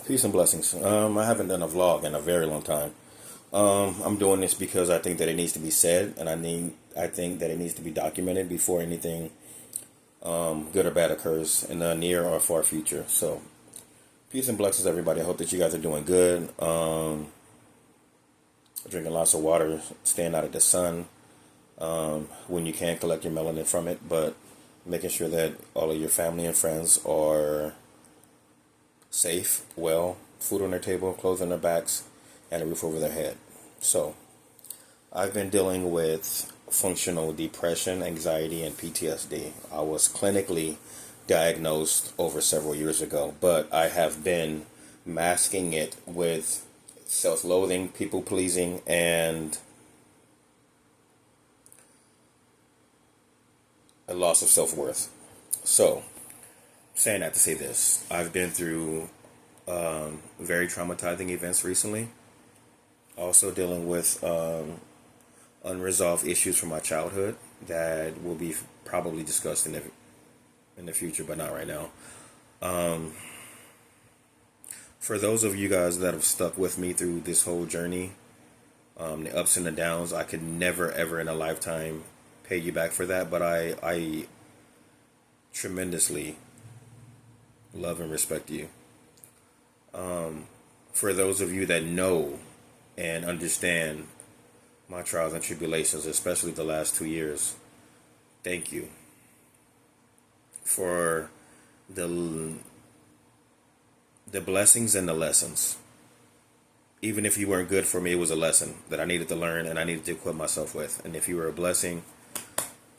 Peace and blessings. I haven't done a vlog in a very long time. I'm doing this because I think that it needs to be said, and I think that it needs to be documented before anything good or bad occurs in the near or far future. So, peace and blessings, everybody. I hope that you guys are doing good. Drinking lots of water, staying out of the sun. When you can, collect your melanin from it, but making sure that all of your family and friends are safe, well, food on their table, clothes on their backs, and a roof over their head. So, I've been dealing with functional depression, anxiety, and PTSD. I was clinically diagnosed over several years ago, but I have been masking it with self-loathing, people-pleasing, and a loss of self-worth. So, saying that to say this, I've been through very traumatizing events recently. Also dealing with unresolved issues from my childhood that will be probably discussed in the future, but not right now. For those of you guys that have stuck with me through this whole journey, the ups and the downs, I could never ever in a lifetime pay you back for that, but I tremendously love and respect you. For those of you that know and understand my trials and tribulations, especially the last 2 years, thank you for the the blessings and the lessons. Even if you weren't good for me, it was a lesson that I needed to learn and I needed to equip myself with. And if you were a blessing,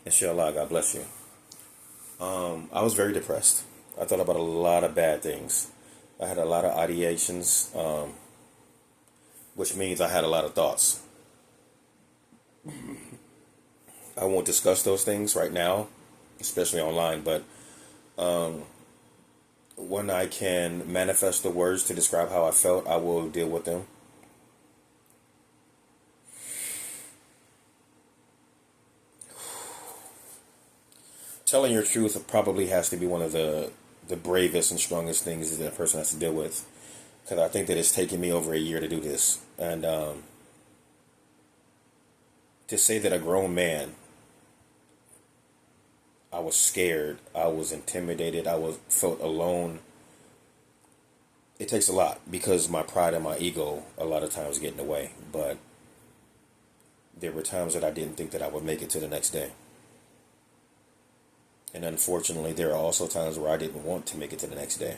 inshallah, God bless you. I was very depressed. I thought about a lot of bad things. I had a lot of ideations, which means I had a lot of thoughts. I won't discuss those things right now, especially online, but when I can manifest the words to describe how I felt, I will deal with them. Telling your truth probably has to be one of the bravest and strongest things that a person has to deal with. Because I think that it's taken me over a year to do this. And to say that a grown man, I was scared, I was intimidated, felt alone. It takes a lot because my pride and my ego a lot of times get in the way. But there were times that I didn't think that I would make it to the next day. And unfortunately, there are also times where I didn't want to make it to the next day.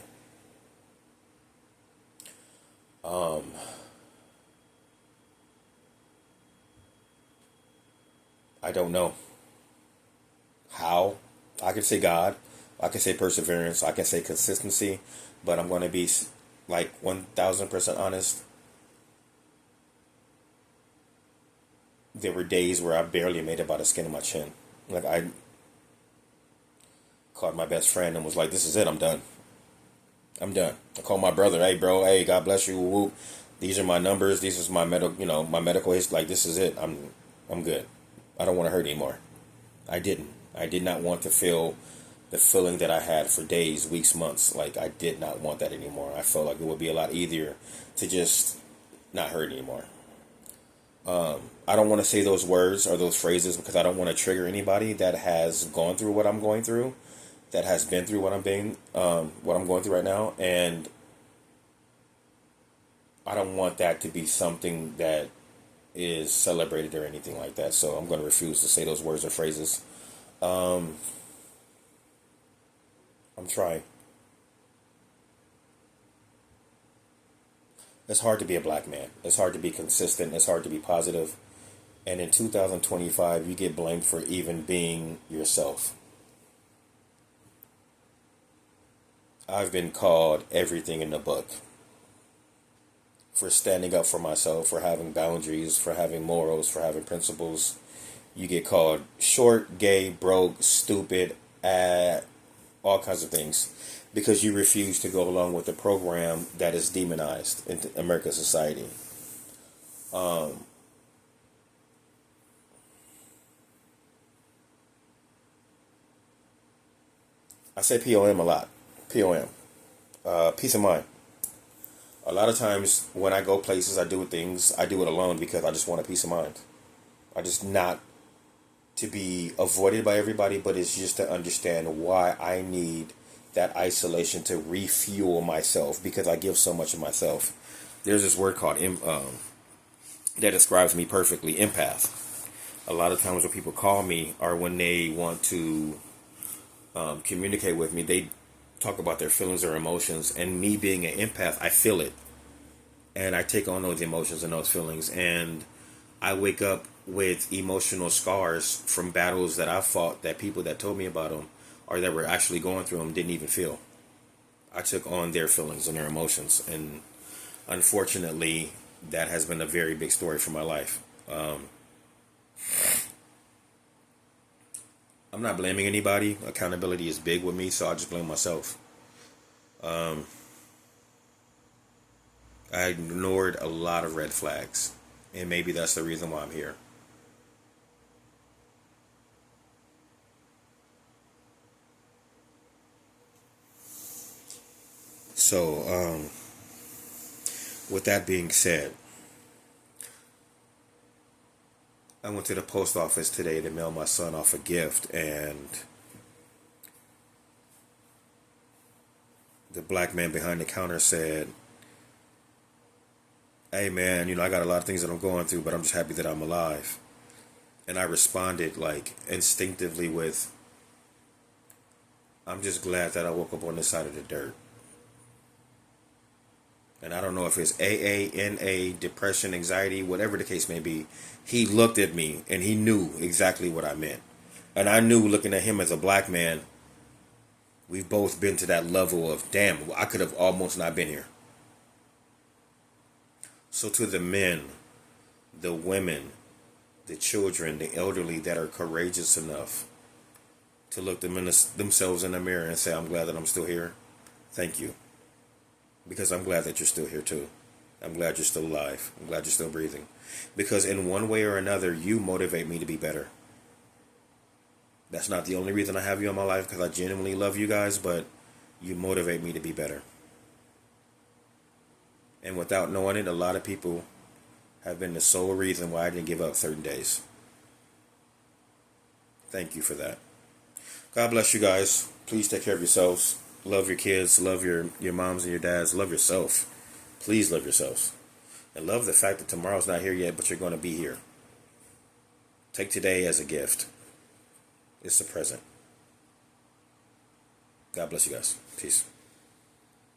I don't know how. I can say God, I can say perseverance, I can say consistency, but I'm going to be like 1000% honest. There were days where I barely made it by the skin of my chin. Like I called my best friend and was like, "This is it. I'm done. I'm done." I called my brother. "Hey, bro. Hey, God bless you. Whoop. These are my numbers. This is my my medical history. Like, this is it. I'm good. I don't want to hurt anymore." I didn't. I did not want to feel the feeling that I had for days, weeks, months. Like, I did not want that anymore. I felt like it would be a lot easier to just not hurt anymore. I don't want to say those words or those phrases because I don't want to trigger anybody that has gone through what I'm going through, that has been through what I'm going through right now, and I don't want that to be something that is celebrated or anything like that. So I'm going to refuse to say those words or phrases. I'm trying. It's hard to be a black man. It's hard to be consistent. It's hard to be positive. And in 2025, you get blamed for even being yourself. I've been called everything in the book for standing up for myself, for having boundaries, for having morals, for having principles. You get called short, gay, broke, stupid, all kinds of things because you refuse to go along with the program that is demonized in American society. I say POM a lot. POM. Peace of mind. A lot of times when I go places, I do things, I do it alone because I just want a peace of mind. I just not to be avoided by everybody, but it's just to understand why I need that isolation to refuel myself because I give so much of myself. There's this word called that describes me perfectly, empath. A lot of times when people call me or when they want to communicate with me, they talk about their feelings or emotions, and me being an empath, I feel it, and I take on those emotions and those feelings, and I wake up with emotional scars from battles that I fought that people that told me about them or that were actually going through them didn't even feel. I took on their feelings and their emotions, and unfortunately, that has been a very big story for my life. I'm not blaming anybody. Accountability is big with me, so I just blame myself. I ignored a lot of red flags, and maybe that's the reason why I'm here. So, with that being said, I went to the post office today to mail my son off a gift, and the black man behind the counter said, "Hey man, I got a lot of things that I'm going through, but I'm just happy that I'm alive." And I responded like instinctively with, "I'm just glad that I woke up on this side of the dirt." And I don't know if it's AA, NA, depression, anxiety, whatever the case may be. He looked at me and he knew exactly what I meant. And I knew looking at him as a black man, we've both been to that level of, damn, I could have almost not been here. So to the men, the women, the children, the elderly that are courageous enough to look themselves in the mirror and say, I'm glad that I'm still here, thank you. Because I'm glad that you're still here too. I'm glad you're still alive. I'm glad you're still breathing. Because in one way or another, you motivate me to be better. That's not the only reason I have you in my life, because I genuinely love you guys, but you motivate me to be better. And without knowing it, a lot of people have been the sole reason why I didn't give up certain days. Thank you for that. God bless you guys. Please take care of yourselves. Love your kids. Love your moms and your dads. Love yourself. Please love yourselves. And love the fact that tomorrow's not here yet, but you're going to be here. Take today as a gift. It's a present. God bless you guys. Peace.